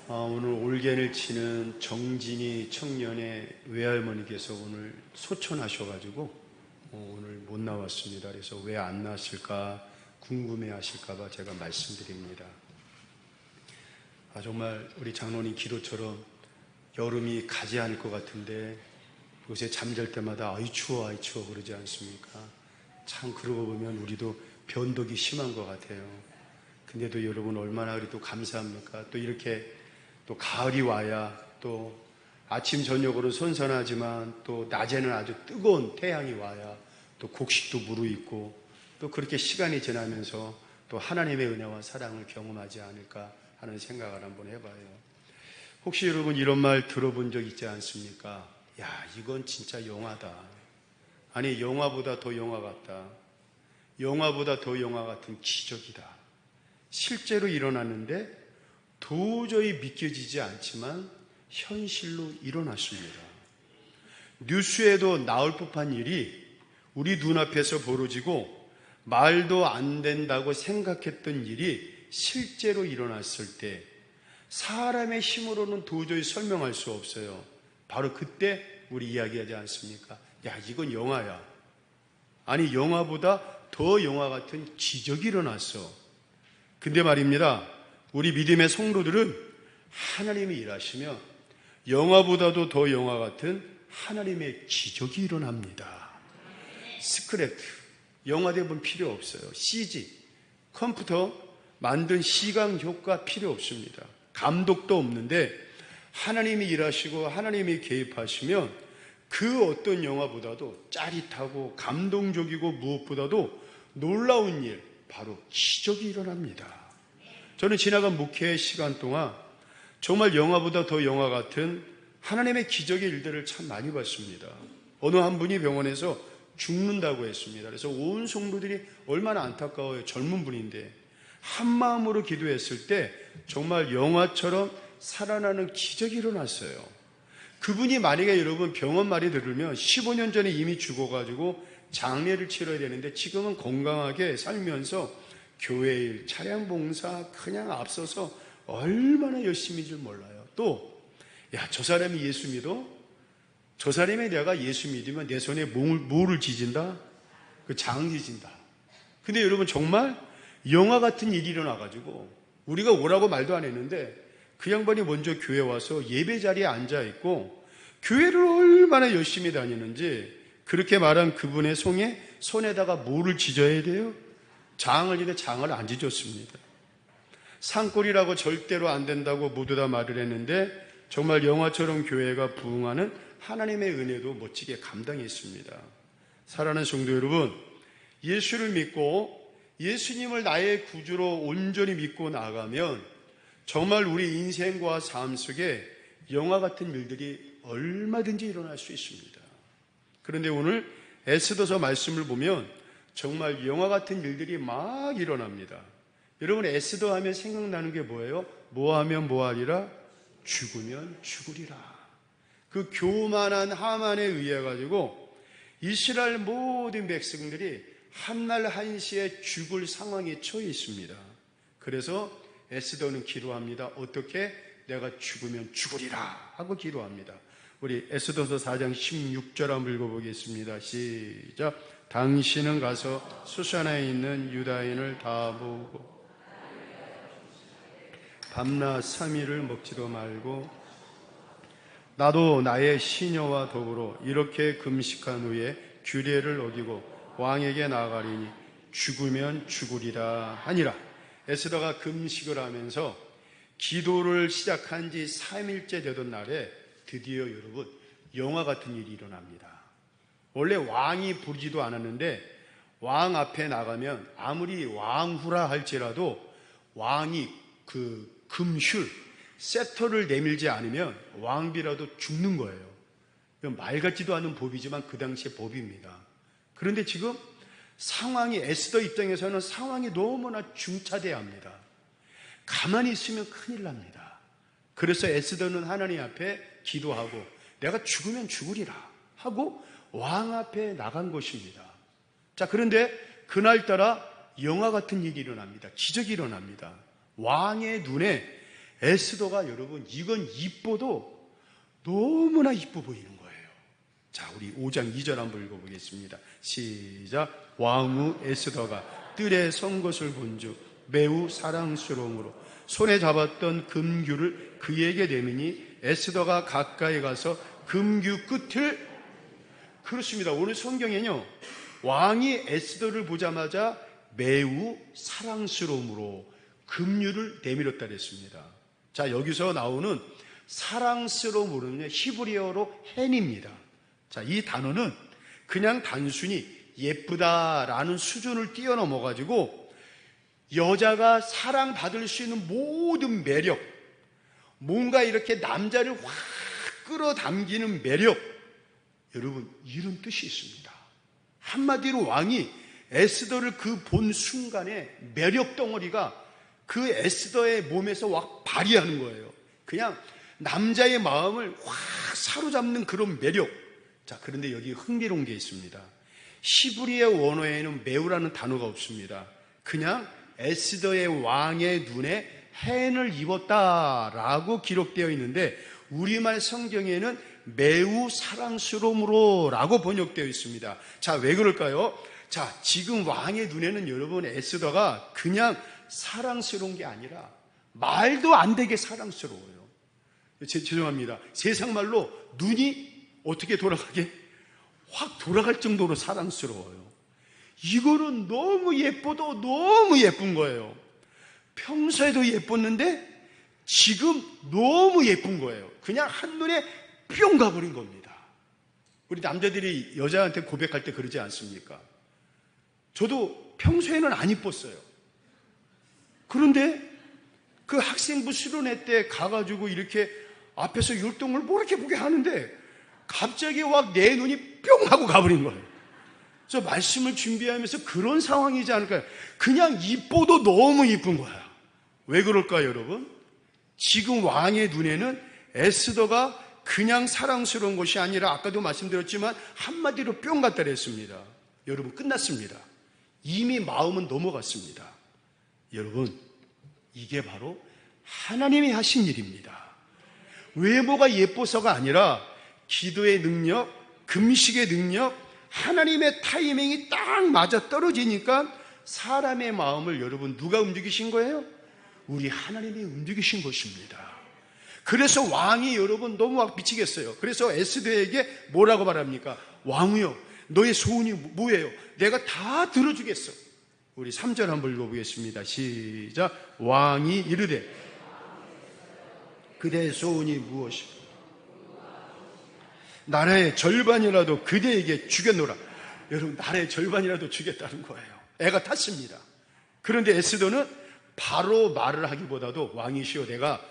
오늘 올개를 치는 정진이 청년의 외할머니께서 오늘 소천하셔가지고 오늘 못 나왔습니다. 그래서 왜 안 나왔을까 궁금해 하실까봐 제가 말씀드립니다. 정말 우리 장로님 기도처럼 여름이 가지 않을 것 같은데 요새 잠잘 때마다 아이 추워 그러지 않습니까? 참 그러고 보면 우리도 변덕이 심한 것 같아요. 근데도 여러분 얼마나 그래도 감사합니까? 또 이렇게 또 가을이 와야 또 아침 저녁으로 선선하지만 또 낮에는 아주 뜨거운 태양이 와야 또 곡식도 무르익고 또 그렇게 시간이 지나면서 또 하나님의 은혜와 사랑을 경험하지 않을까 하는 생각을 한번 해봐요. 혹시 여러분 이런 말 들어본 적 있지 않습니까? 야, 이건 진짜 영화다. 아니, 영화보다 더 영화 같다. 영화보다 더 영화 같은 기적이다. 실제로 일어났는데 도저히 믿겨지지 않지만 현실로 일어났습니다. 뉴스에도 나올 법한 일이 우리 눈앞에서 벌어지고 말도 안 된다고 생각했던 일이 실제로 일어났을 때 사람의 힘으로는 도저히 설명할 수 없어요. 바로 그때 우리 이야기하지 않습니까? 야, 이건 영화야. 아니, 영화보다 더 영화 같은 기적이 일어났어. 근데 말입니다. 우리 믿음의 성도들은 하나님이 일하시면 영화보다도 더 영화 같은 하나님의 기적이 일어납니다. 스크랩트, 영화 대본 필요 없어요. CG, 컴퓨터 만든 시각 효과 필요 없습니다. 감독도 없는데 하나님이 일하시고 하나님이 개입하시면 그 어떤 영화보다도 짜릿하고 감동적이고 무엇보다도 놀라운 일, 바로 기적이 일어납니다. 저는 지나간 목회 시간 동안 정말 영화보다 더 영화 같은 하나님의 기적의 일들을 참 많이 봤습니다. 어느 한 분이 병원에서 죽는다고 했습니다. 그래서 온 성도들이 얼마나 안타까워요. 젊은 분인데 한마음으로 기도했을 때 정말 영화처럼 살아나는 기적이 일어났어요. 그분이 만약에 여러분 병원 말이 들으면 15년 전에 이미 죽어가지고 장례를 치러야 되는데 지금은 건강하게 살면서 교회 일, 차량 봉사 그냥 앞서서 얼마나 열심히 줄 몰라요. 또, 야, 저 사람이 예수 믿어? 저 사람이 내가 예수 믿으면 내 손에 뭐를 지진다? 그 장 지진다. 근데 여러분 정말 영화 같은 일이 일어나가지고 우리가 오라고 말도 안 했는데 그 양반이 먼저 교회 와서 예배 자리에 앉아있고 교회를 얼마나 열심히 다니는지 그렇게 말한 그분의 손에다가 뭐를 지져야 돼요? 장을 지는데 장을 안 지졌습니다. 산골이라고 절대로 안 된다고 모두 다 말을 했는데 정말 영화처럼 교회가 부흥하는 하나님의 은혜도 멋지게 감당했습니다. 사랑하는 성도 여러분, 예수를 믿고 예수님을 나의 구주로 온전히 믿고 나가면 정말 우리 인생과 삶 속에 영화 같은 일들이 얼마든지 일어날 수 있습니다. 그런데 오늘 에스더서 말씀을 보면 정말 영화 같은 일들이 막 일어납니다. 여러분 에스더 하면 생각나는 게 뭐예요? 뭐하면 뭐하리라? 죽으면 죽으리라. 그 교만한 하만에 의해 가지고 이스라엘 모든 백성들이 한날 한시에 죽을 상황에 처해 있습니다. 그래서 에스더는 기도합니다. 어떻게? 내가 죽으면 죽으리라 하고 기도합니다. 우리 에스더서 4장 16절 한번 읽어보겠습니다. 시작. 당신은 가서 수산에 있는 유다인을 다 모으고 밤낮 3일을 먹지도 말고 나도 나의 시녀와 더불어 이렇게 금식한 후에 규례를 어기고 왕에게 나아가리니 죽으면 죽으리라 하니라. 에스더가 금식을 하면서 기도를 시작한 지 3일째 되던 날에 드디어 여러분 영화 같은 일이 일어납니다. 원래 왕이 부르지도 않았는데 왕 앞에 나가면 아무리 왕후라 할지라도 왕이 그 금술, 세터를 내밀지 않으면 왕비라도 죽는 거예요. 말 같지도 않은 법이지만 그 당시의 법입니다. 그런데 지금 상황이 에스더 입장에서는 상황이 너무나 중차대합니다. 가만히 있으면 큰일 납니다. 그래서 에스더는 하나님 앞에 기도하고 내가 죽으면 죽으리라 하고 왕 앞에 나간 것입니다. 자, 그런데 그날따라 영화 같은 일이 일어납니다. 기적이 일어납니다. 왕의 눈에 에스더가 여러분 이건 이뻐도 너무나 이뻐 보이는 거예요. 자, 우리 5장 2절 한번 읽어보겠습니다. 시작. 왕후 에스더가 뜰에 선 것을 본즉 매우 사랑스러움으로 손에 잡았던 금규를 그에게 내미니 에스더가 가까이 가서 금규 끝을, 그렇습니다. 오늘 성경에는요, 왕이 에스더를 보자마자 매우 사랑스러움으로 금유를 내밀었다 그랬습니다. 자, 여기서 나오는 사랑스러움으로는 히브리어로 헨입니다. 자, 이 단어는 그냥 단순히 예쁘다라는 수준을 뛰어넘어가지고 여자가 사랑받을 수 있는 모든 매력, 뭔가 이렇게 남자를 확 끌어당기는 매력, 여러분 이런 뜻이 있습니다. 한마디로 왕이 에스더를 그 본 순간에 매력 덩어리가 그 에스더의 몸에서 확 발휘하는 거예요. 그냥 남자의 마음을 확 사로잡는 그런 매력. 자, 그런데 여기 흥미로운 게 있습니다. 히브리어 원어에는 매우라는 단어가 없습니다. 그냥 에스더의 왕의 눈에 헨을 입었다라고 기록되어 있는데 우리말 성경에는 매우 사랑스러움으로 라고 번역되어 있습니다. 자, 왜 그럴까요? 자, 지금 왕의 눈에는 여러분 에스더가 그냥 사랑스러운 게 아니라 말도 안 되게 사랑스러워요. 죄송합니다. 세상 말로 눈이 어떻게 돌아가게? 확 돌아갈 정도로 사랑스러워요. 이거는 너무 예뻐도 너무 예쁜 거예요. 평소에도 예뻤는데 지금 너무 예쁜 거예요. 그냥 한눈에 뿅 가버린 겁니다. 우리 남자들이 여자한테 고백할 때 그러지 않습니까? 저도 평소에는 안 이뻤어요. 그런데 그 학생부 수련회 때 가가지고 이렇게 앞에서 율동을 뭐 이렇게 보게 하는데 갑자기 막 내 눈이 뿅 하고 가버린 거예요. 그래서 말씀을 준비하면서 그런 상황이지 않을까요? 그냥 이뻐도 너무 이쁜 거야. 왜 그럴까요, 여러분? 지금 왕의 눈에는 에스더가 그냥 사랑스러운 것이 아니라 아까도 말씀드렸지만 한마디로 뿅 갔다 그랬습니다. 여러분 끝났습니다. 이미 마음은 넘어갔습니다. 여러분 이게 바로 하나님이 하신 일입니다. 외모가 예뻐서가 아니라 기도의 능력, 금식의 능력, 하나님의 타이밍이 딱 맞아 떨어지니까 사람의 마음을 여러분 누가 움직이신 거예요? 우리 하나님이 움직이신 것입니다. 그래서 왕이 여러분 너무 막 미치겠어요. 그래서 에스더에게 뭐라고 말합니까? 왕이요, 너의 소원이 뭐예요? 내가 다 들어주겠어. 우리 3절 한번 읽어보겠습니다. 시작. 왕이 이르되 그대의 소원이 무엇이오? 나라의 절반이라도 그대에게 주겠노라. 여러분 나라의 절반이라도 주겠다는 거예요. 애가 탔습니다. 그런데 에스더는 바로 말을 하기보다도 왕이시여 내가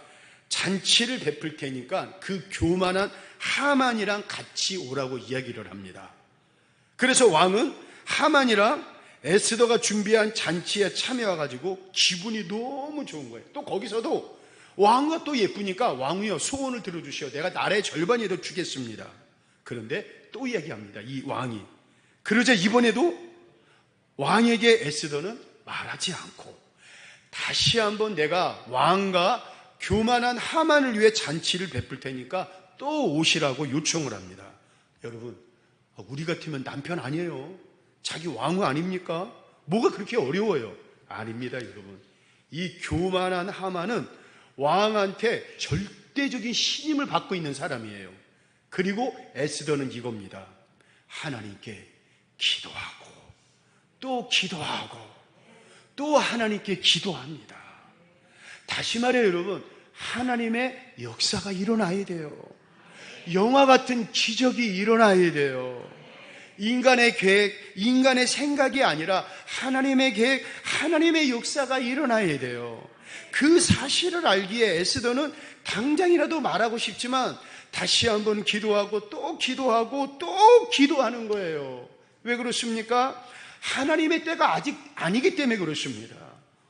잔치를 베풀 테니까 그 교만한 하만이랑 같이 오라고 이야기를 합니다. 그래서 왕은 하만이랑 에스더가 준비한 잔치에 참여해가지고 기분이 너무 좋은 거예요. 또 거기서도 왕과 또 예쁘니까 왕이여 소원을 들어주시오. 내가 나라의 절반이라도 주겠습니다. 그런데 또 이야기합니다. 이 왕이. 그러자 이번에도 왕에게 에스더는 말하지 않고 다시 한번 내가 왕과 교만한 하만을 위해 잔치를 베풀 테니까 또 오시라고 요청을 합니다. 여러분 우리 같으면 남편 아니에요. 자기 왕후 아닙니까? 뭐가 그렇게 어려워요? 아닙니다, 여러분. 이 교만한 하만은 왕한테 절대적인 신임을 받고 있는 사람이에요. 그리고 에스더는 이겁니다. 하나님께 기도하고 또 기도하고 또 하나님께 기도합니다. 다시 말해 여러분, 하나님의 역사가 일어나야 돼요. 영화 같은 기적이 일어나야 돼요. 인간의 계획, 인간의 생각이 아니라 하나님의 계획, 하나님의 역사가 일어나야 돼요. 그 사실을 알기에 에스더는 당장이라도 말하고 싶지만 다시 한번 기도하고 또 기도하고 또 기도하는 거예요. 왜 그렇습니까? 하나님의 때가 아직 아니기 때문에 그렇습니다.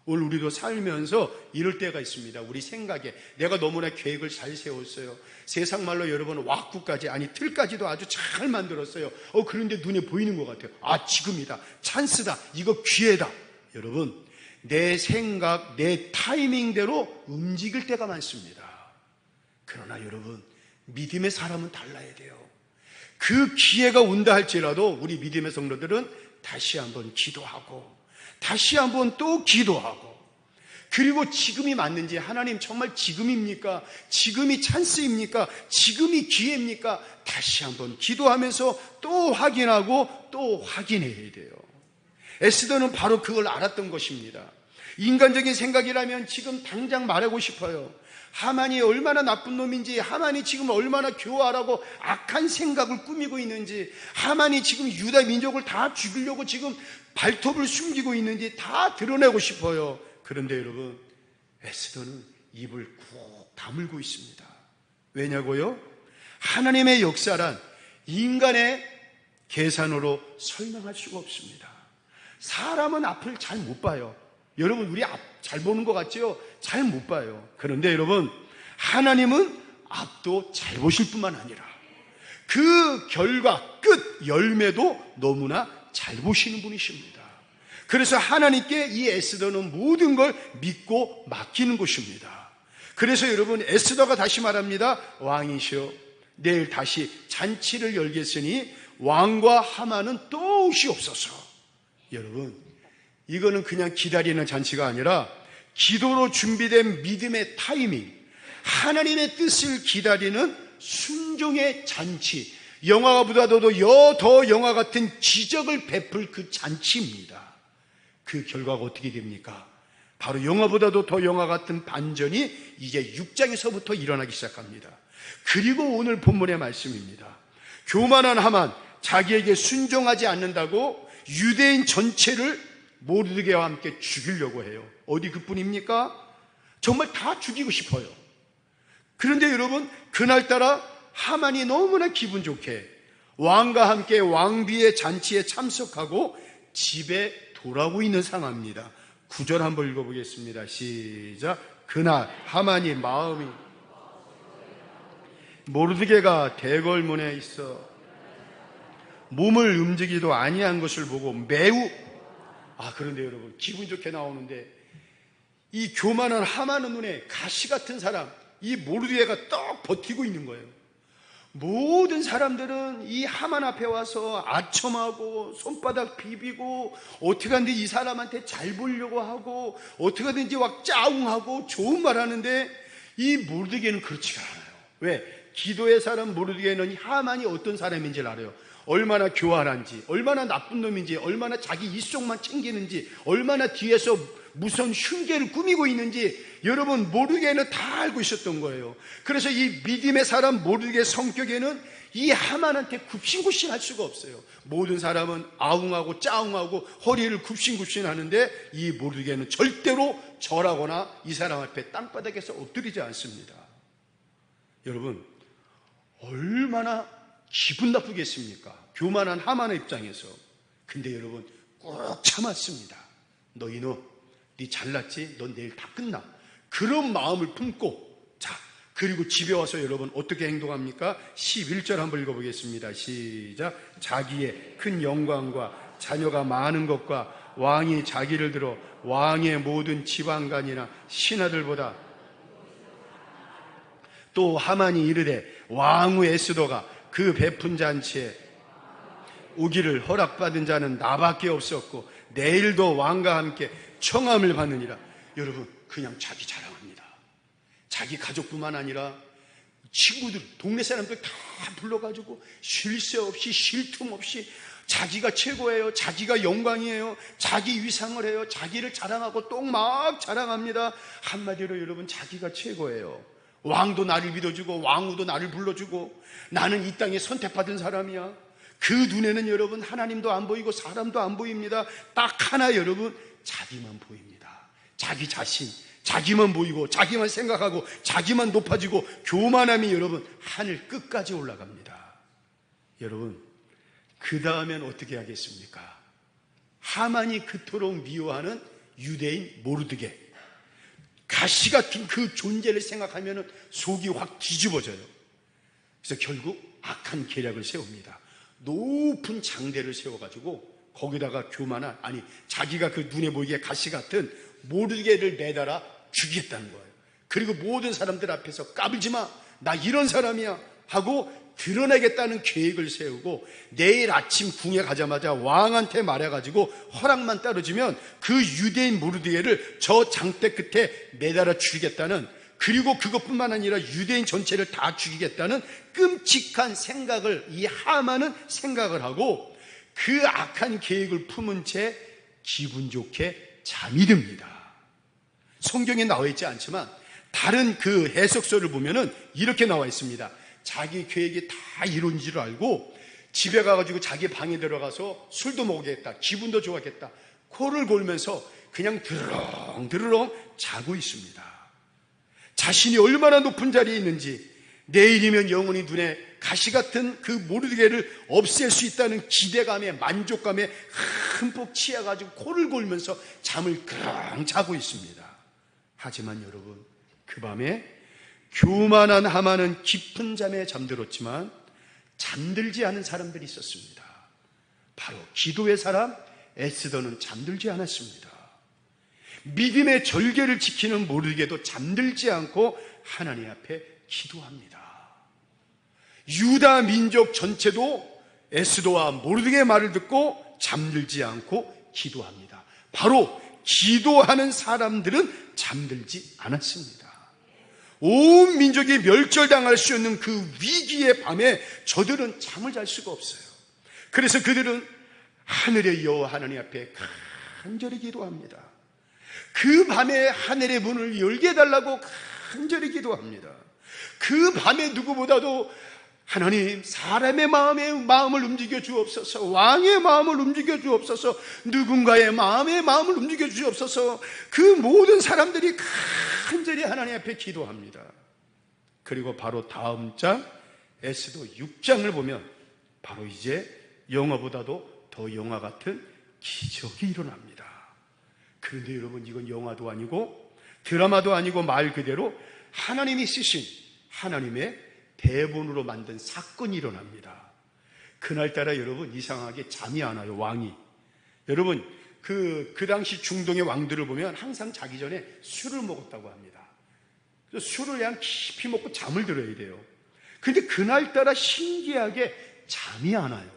오늘 우리도 살면서 이럴 때가 있습니다. 우리 생각에 내가 너무나 계획을 잘 세웠어요. 세상 말로 여러분 왁구까지, 아니 틀까지도 아주 잘 만들었어요. 그런데 눈에 보이는 것 같아요. 아, 지금이다, 찬스다, 이거 기회다. 여러분, 내 생각, 내 타이밍대로 움직일 때가 많습니다. 그러나 여러분, 믿음의 사람은 달라야 돼요. 그 기회가 온다 할지라도 우리 믿음의 성도들은 다시 한번 기도하고 다시 한번 또 기도하고, 그리고 지금이 맞는지, 하나님 정말 지금입니까? 지금이 찬스입니까? 지금이 기회입니까? 다시 한번 기도하면서 또 확인하고 또 확인해야 돼요. 에스더는 바로 그걸 알았던 것입니다. 인간적인 생각이라면 지금 당장 말하고 싶어요. 하만이 얼마나 나쁜 놈인지, 하만이 지금 얼마나 교활하고 악한 생각을 꾸미고 있는지, 하만이 지금 유다 민족을 다 죽이려고 지금 발톱을 숨기고 있는지 다 드러내고 싶어요. 그런데 여러분, 에스더는 입을 꾹 다물고 있습니다. 왜냐고요? 하나님의 역사란 인간의 계산으로 설명할 수가 없습니다. 사람은 앞을 잘 못 봐요. 여러분, 우리 앞 잘 보는 것 같죠? 잘 못 봐요. 그런데 여러분, 하나님은 앞도 잘 보실 뿐만 아니라 그 결과, 끝, 열매도 너무나 잘 보시는 분이십니다. 그래서 하나님께 이 에스더는 모든 걸 믿고 맡기는 것입니다. 그래서 여러분, 에스더가 다시 말합니다. 왕이시여, 내일 다시 잔치를 열겠으니 왕과 하만은 또 오시옵소서. 여러분, 이거는 그냥 기다리는 잔치가 아니라 기도로 준비된 믿음의 타이밍, 하나님의 뜻을 기다리는 순종의 잔치, 영화보다도 더 영화 같은 기적을 베풀 그 잔치입니다. 그 결과가 어떻게 됩니까? 바로 영화보다도 더 영화 같은 반전이 이제 6장에서부터 일어나기 시작합니다. 그리고 오늘 본문의 말씀입니다. 교만한 하만, 자기에게 순종하지 않는다고 유대인 전체를 모르드게와 함께 죽이려고 해요. 어디 그뿐입니까? 정말 다 죽이고 싶어요. 그런데 여러분, 그날따라 하만이 너무나 기분 좋게 왕과 함께 왕비의 잔치에 참석하고 집에 돌아오고 있는 상황입니다. 9절 한번 읽어보겠습니다. 시작. 그날 하만이 마음이, 모르드게가 대궐문에 있어 몸을 움직이도 아니한 것을 보고 매우, 그런데 여러분, 기분 좋게 나오는데 이 교만한 하만의 눈에 가시 같은 사람, 이 모르드게가 딱 버티고 있는 거예요. 모든 사람들은 이 하만 앞에 와서 아첨하고 손바닥 비비고 어떻게 하는데 이 사람한테 잘 보려고 하고 어떻게 하든지 막 짜웅하고 좋은 말 하는데, 이 모르드게는 그렇지가 않아요. 왜? 기도의 사람 모르드게는 하만이 어떤 사람인지를 알아요. 얼마나 교활한지, 얼마나 나쁜 놈인지, 얼마나 자기 이속만 챙기는지, 얼마나 뒤에서 무슨 흉계를 꾸미고 있는지 여러분, 모르드게는 다 알고 있었던 거예요. 그래서 이 믿음의 사람 모르드게 성격에는 이 하만한테 굽신굽신할 수가 없어요. 모든 사람은 아웅하고 짜웅하고 허리를 굽신굽신 하는데 이 모르드게는 절대로 절하거나 이 사람 앞에 땅바닥에서 엎드리지 않습니다. 여러분, 얼마나 기분 나쁘겠습니까? 교만한 하만의 입장에서. 근데 여러분, 꼭 참았습니다. 너희는 네 잘났지? 넌 내일 다 끝나. 그런 마음을 품고, 자, 그리고 집에 와서 여러분 어떻게 행동합니까? 11절 한번 읽어보겠습니다. 시작. 자기의 큰 영광과 자녀가 많은 것과 왕이 자기를 들어 왕의 모든 지방간이나 신하들보다, 또 하만이 이르되 왕후 에스더가 그 베푼 잔치에 오기를 허락받은 자는 나밖에 없었고 내일도 왕과 함께 청함을 받느니라. 여러분, 그냥 자기 자랑합니다. 자기 가족뿐만 아니라 친구들, 동네 사람들 다 불러가지고 쉴 새 없이 쉴 틈 없이 자기가 최고예요, 자기가 영광이에요, 자기 위상을 해요, 자기를 자랑하고 또 막 자랑합니다. 한마디로 여러분, 자기가 최고예요. 왕도 나를 믿어주고 왕후도 나를 불러주고 나는 이 땅에 선택받은 사람이야. 그 눈에는 여러분 하나님도 안 보이고 사람도 안 보입니다. 딱 하나, 여러분, 자기만 보입니다. 자기 자신, 자기만 보이고 자기만 생각하고 자기만 높아지고 교만함이 여러분 하늘 끝까지 올라갑니다. 여러분, 그 다음엔 어떻게 하겠습니까? 하만이 그토록 미워하는 유대인 모르드게, 가시 같은 그 존재를 생각하면 속이 확 뒤집어져요. 그래서 결국 악한 계략을 세웁니다. 높은 장대를 세워가지고 거기다가 교만한, 자기가 그 눈에 보이게 가시 같은 모르드게를 매달아 죽이겠다는 거예요. 그리고 모든 사람들 앞에서 까불지 마, 나 이런 사람이야 하고 드러내겠다는 계획을 세우고, 내일 아침 궁에 가자마자 왕한테 말해가지고 허락만 따르지면 그 유대인 모르드게를 저 장대 끝에 매달아 죽이겠다는, 그리고 그것뿐만 아니라 유대인 전체를 다 죽이겠다는 끔찍한 생각을 이 하만은 생각을 하고, 그 악한 계획을 품은 채 기분 좋게 잠이 듭니다. 성경에 나와 있지 않지만 다른 그 해석서를 보면은 이렇게 나와 있습니다. 자기 계획이 다 이룬 줄 알고 집에 가가지고 자기 방에 들어가서 술도 먹겠다, 기분도 좋았겠다, 코를 골면서 그냥 드르렁드르렁 자고 있습니다. 자신이 얼마나 높은 자리에 있는지, 내일이면 영원히 눈에 가시 같은 그 모르드게를 없앨 수 있다는 기대감에, 만족감에 흠뻑 취해가지고 코를 골면서 잠을 그렁 자고 있습니다. 하지만 여러분, 그 밤에 교만한 하만은 깊은 잠에 잠들었지만 잠들지 않은 사람들이 있었습니다. 바로 기도의 사람 에스더는 잠들지 않았습니다. 믿음의 절개를 지키는 모르드게도 잠들지 않고 하나님 앞에 기도합니다. 유다 민족 전체도 에스더와 모르드게의 말을 듣고 잠들지 않고 기도합니다. 바로 기도하는 사람들은 잠들지 않았습니다. 온 민족이 멸절당할 수 있는 그 위기의 밤에 저들은 잠을 잘 수가 없어요. 그래서 그들은 하늘의 여호와 하나님 앞에 간절히 기도합니다. 그 밤에 하늘의 문을 열게 해달라고 간절히 기도합니다. 그 밤에 누구보다도 하나님, 사람의 마음을 움직여 주옵소서, 왕의 마음을 움직여 주옵소서, 누군가의 마음을 움직여 주옵소서, 그 모든 사람들이 간절히 하나님 앞에 기도합니다. 그리고 바로 다음 장 에스더 6장을 보면 바로 이제 영화보다도 더 영화 같은 기적이 일어납니다. 그런데 여러분, 이건 영화도 아니고 드라마도 아니고 말 그대로 하나님이 쓰신 하나님의 대본으로 만든 사건이 일어납니다. 그날따라 여러분, 이상하게 잠이 안 와요, 왕이. 여러분, 그 당시 중동의 왕들을 보면 항상 자기 전에 술을 먹었다고 합니다. 그래서 술을 그냥 깊이 먹고 잠을 들어야 돼요. 근데 그날따라 신기하게 잠이 안 와요.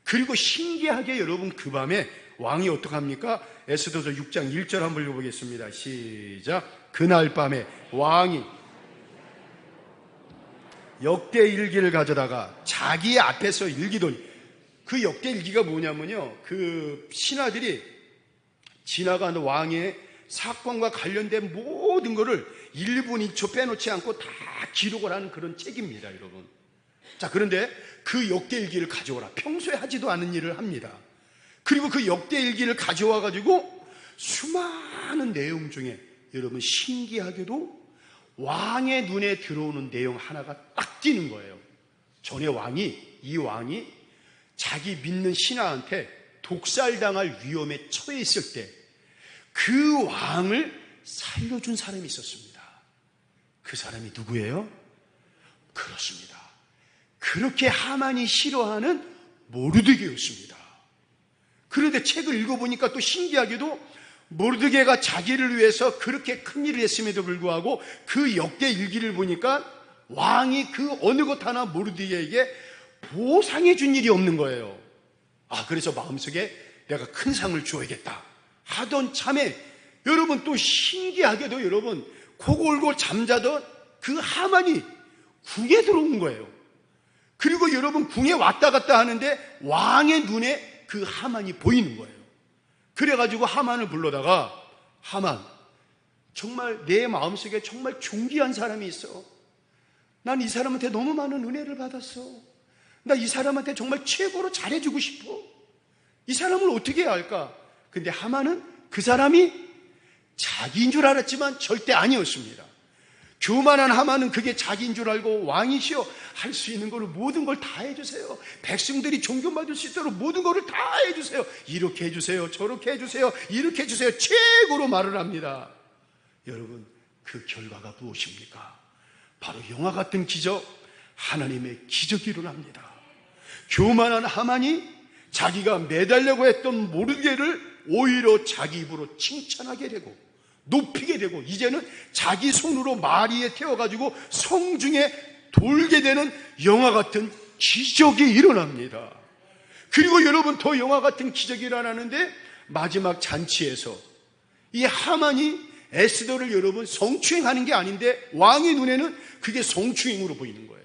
그리고 신기하게 여러분, 그 밤에 왕이 어떡합니까? 에스더서 6장 1절 한번 읽어보겠습니다. 시작. 그날 밤에 왕이 역대 일기를 가져다가 자기 앞에서 읽이더니, 그 역대 일기가 뭐냐면요, 그 신하들이 지나간 왕의 사건과 관련된 모든 것을 1분 2초 빼놓지 않고 다 기록을 하는 그런 책입니다, 여러분. 자, 그런데 그 역대 일기를 가져오라. 평소에 하지도 않은 일을 합니다. 그리고 그 역대 일기를 가져와 가지고 수많은 내용 중에 여러분, 신기하게도 왕의 눈에 들어오는 내용 하나가 딱 띄는 거예요. 전에 이 왕이 자기 믿는 신하한테 독살당할 위험에 처해 있을 때 그 왕을 살려준 사람이 있었습니다. 그 사람이 누구예요? 그렇습니다. 그렇게 하만이 싫어하는 모르드게였습니다. 그런데 책을 읽어보니까 또 신기하게도 모르드게가 자기를 위해서 그렇게 큰 일을 했음에도 불구하고 그 역대 일기를 보니까 왕이 그 어느 것 하나 모르드게에게 보상해 준 일이 없는 거예요. 그래서 마음속에 내가 큰 상을 줘야겠다 하던 참에 여러분, 또 신기하게도 여러분, 코 골고 잠자던 그 하만이 궁에 들어온 거예요. 그리고 여러분, 궁에 왔다 갔다 하는데 왕의 눈에 그 하만이 보이는 거예요. 그래가지고 하만을 불러다가, 하만, 정말 내 마음속에 정말 존귀한 사람이 있어. 난 이 사람한테 너무 많은 은혜를 받았어. 나 이 사람한테 정말 최고로 잘해주고 싶어. 이 사람을 어떻게 해야 할까? 근데 하만은 그 사람이 자기인 줄 알았지만 절대 아니었습니다. 교만한 하만은 그게 자기인 줄 알고, 왕이시여, 할 수 있는 거를 모든 걸 다 해주세요. 백성들이 존경받을 수 있도록 모든 거를 다 해주세요. 이렇게 해주세요. 저렇게 해주세요. 이렇게 해주세요. 최고로 말을 합니다. 여러분, 그 결과가 무엇입니까? 바로 영화 같은 기적, 하나님의 기적이 일어납니다. 교만한 하만이 자기가 매달려고 했던 모르드게를 오히려 자기 입으로 칭찬하게 되고 높이게 되고 이제는 자기 손으로 마리에 태워가지고 성중에 돌게 되는 영화 같은 기적이 일어납니다. 그리고 여러분, 더 영화 같은 기적이 일어나는데 마지막 잔치에서 이 하만이 에스더를 여러분 성추행하는 게 아닌데 왕의 눈에는 그게 성추행으로 보이는 거예요.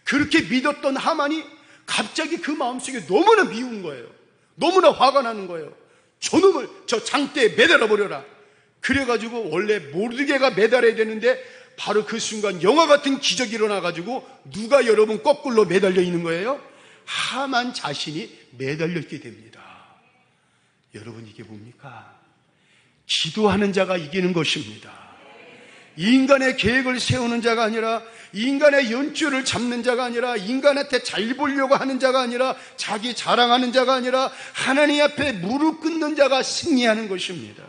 그렇게 믿었던 하만이 갑자기 그 마음속에 너무나 미운 거예요. 너무나 화가 나는 거예요. 저놈을 저 장대에 매달아 버려라. 그래가지고 원래 모르드게가 매달아야 되는데 바로 그 순간 영화 같은 기적이 일어나가지고 누가 여러분 거꾸로 매달려 있는 거예요? 하만 자신이 매달려 있게 됩니다. 여러분, 이게 뭡니까? 기도하는 자가 이기는 것입니다. 인간의 계획을 세우는 자가 아니라, 인간의 연줄을 잡는 자가 아니라, 인간한테 잘 보려고 하는 자가 아니라, 자기 자랑하는 자가 아니라 하나님 앞에 무릎 꿇는 자가 승리하는 것입니다.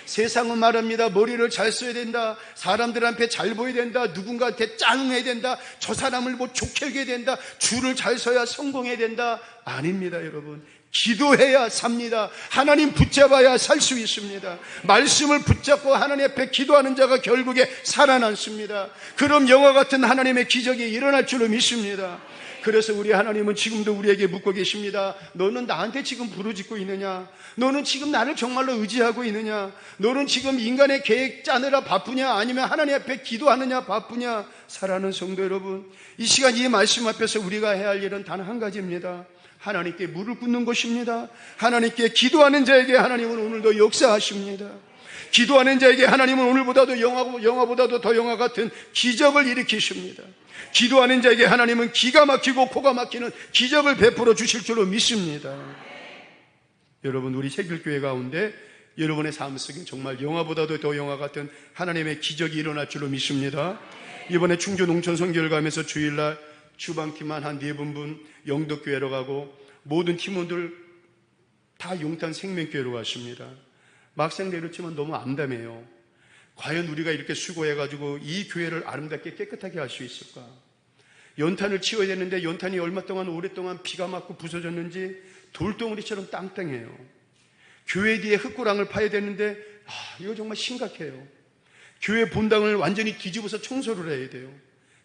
세상은 말합니다. 머리를 잘 써야 된다, 사람들 앞에 잘 보여야 된다, 누군가한테 짱해야 된다, 저 사람을 뭐 좋게 해야 된다, 줄을 잘 서야 성공해야 된다. 아닙니다. 여러분, 기도해야 삽니다. 하나님 붙잡아야 살 수 있습니다. 말씀을 붙잡고 하나님 앞에 기도하는 자가 결국에 살아남습니다. 그럼 영화 같은 하나님의 기적이 일어날 줄로 믿습니다. 그래서 우리 하나님은 지금도 우리에게 묻고 계십니다. 너는 나한테 지금 부르짖고 있느냐? 너는 지금 나를 정말로 의지하고 있느냐? 너는 지금 인간의 계획 짜느라 바쁘냐? 아니면 하나님 앞에 기도하느냐 바쁘냐? 사랑하는 성도 여러분, 이 시간 이 말씀 앞에서 우리가 해야 할 일은 단 한 가지입니다. 하나님께 무릎 꿇는 것입니다. 하나님께 기도하는 자에게 하나님은 오늘도 역사하십니다. 기도하는 자에게 하나님은 오늘보다도 영화보다도 더 영화 같은 기적을 일으키십니다. 기도하는 자에게 하나님은 기가 막히고 코가 막히는 기적을 베풀어 주실 줄로 믿습니다. 여러분, 우리 새길교회 가운데 여러분의 삶 속에 정말 영화보다도 더 영화 같은 하나님의 기적이 일어날 줄로 믿습니다. 이번에 충주 농촌 선교를 가면서 주일날 주방팀만 한 4분 영덕교회로 가고 모든 팀원들 다 용탄 생명교회로 갔습니다. 막상 내려치면 너무 암담해요. 과연 우리가 이렇게 수고해가지고 이 교회를 아름답게 깨끗하게 할 수 있을까? 연탄을 치워야 되는데 연탄이 얼마 동안 오랫동안 비가 맞고 부서졌는지 돌덩어리처럼 땅땅해요. 교회 뒤에 흙고랑을 파야 되는데 이거 정말 심각해요. 교회 본당을 완전히 뒤집어서 청소를 해야 돼요.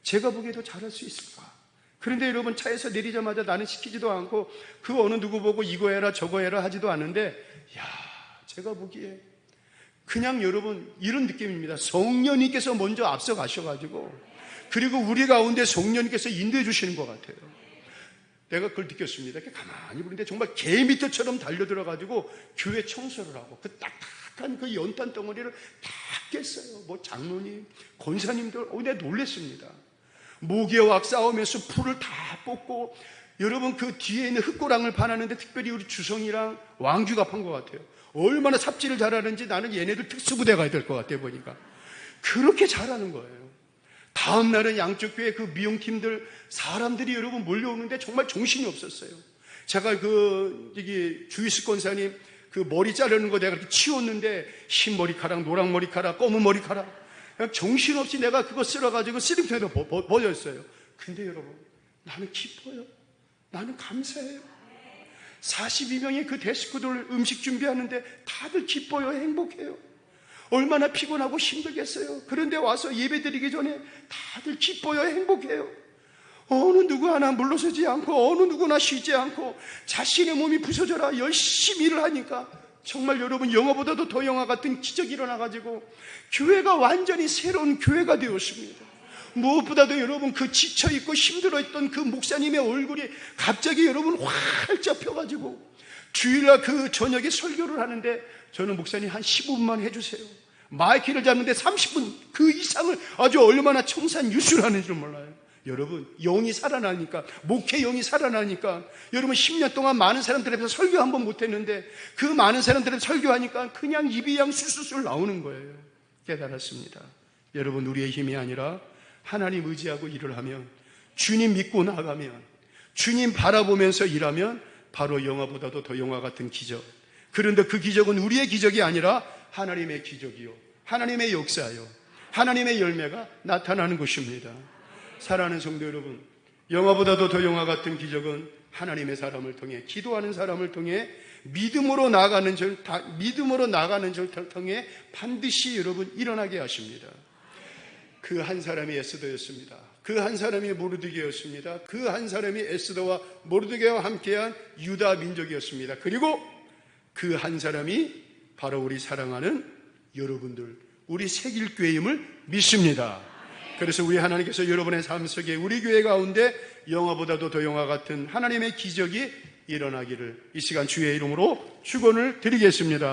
제가 보기에도 잘할 수 있을까? 그런데 여러분, 차에서 내리자마자 나는 시키지도 않고 그 어느 누구 보고 이거 해라 저거 해라 하지도 않는데 제가 보기에 그냥 여러분 이런 느낌입니다. 성령님께서 먼저 앞서 가셔가지고 그리고 우리 가운데 성령님께서 인도해 주시는 것 같아요. 내가 그걸 느꼈습니다. 이렇게 가만히 보는데 정말 개미터처럼 달려들어가지고 교회 청소를 하고 그 딱딱한 그 연탄 덩어리를 다 깼어요. 뭐 장로님, 권사님들, 내가 놀랬습니다. 모기와학 싸우면서 풀을 다 뽑고 여러분 그 뒤에 있는 흙고랑을 파놨는데 특별히 우리 주성이랑 왕주가 판 것 같아요. 얼마나 삽질을 잘하는지 나는 얘네들 특수부대 가야 될 것 같아요. 보니까 그렇게 잘하는 거예요. 다음 날은 양쪽 교회 그 미용팀들 사람들이 여러분 몰려오는데 정말 정신이 없었어요. 제가 여기 주이스 권사님 그 머리 자르는 거 내가 이렇게 치웠는데 흰 머리카락, 노랑 머리카락, 검은 머리카락 그냥 정신없이 내가 그거 쓸어가지고 쓰림통에다 버렸어요. 근데 여러분, 나는 기뻐요. 나는 감사해요. 42명의 그 데스크들 음식 준비하는데 다들 기뻐요. 행복해요. 얼마나 피곤하고 힘들겠어요. 그런데 와서 예배 드리기 전에 다들 기뻐요. 행복해요. 어느 누구 하나 물러서지 않고 어느 누구나 쉬지 않고 자신의 몸이 부서져라 열심히 일을 하니까 정말 여러분 영화보다도 더 영화 같은 기적이 일어나가지고 교회가 완전히 새로운 교회가 되었습니다. 무엇보다도 여러분 그 지쳐있고 힘들어있던 그 목사님의 얼굴이 갑자기 여러분 활짝 펴가지고 주일날 그 저녁에 설교를 하는데 저는 목사님 한 15분만 해주세요. 마이크를 잡는데 30분 그 이상을 아주 얼마나 청산유수를 하는 줄 몰라요. 여러분 영이 살아나니까 목회 영이 살아나니까 여러분 10년 동안 많은 사람들 앞에서 설교 한 번 못했는데 그 많은 사람들 앞에서 설교하니까 그냥 입이 양 술술술 나오는 거예요. 깨달았습니다. 여러분 우리의 힘이 아니라 하나님 의지하고 일을 하면 주님 믿고 나가면 주님 바라보면서 일하면 바로 영화보다도 더 영화 같은 기적. 그런데 그 기적은 우리의 기적이 아니라 하나님의 기적이요 하나님의 역사요 하나님의 열매가 나타나는 것입니다. 사랑하는 성도 여러분, 영화보다도 더 영화 같은 기적은 하나님의 사람을 통해 기도하는 사람을 통해 믿음으로 나가는 절 통해 반드시 여러분 일어나게 하십니다. 그 한 사람이 에스더였습니다. 그 한 사람이 모르드게였습니다. 그 한 사람이 에스더와 모르드게와 함께한 유다 민족이었습니다. 그리고 그 한 사람이 바로 우리 사랑하는 여러분들, 우리 새길교회임을 믿습니다. 그래서 우리 하나님께서 여러분의 삶 속에 우리 교회 가운데 영화보다도 더 영화 같은 하나님의 기적이 일어나기를 이 시간 주의 이름으로 축원을 드리겠습니다.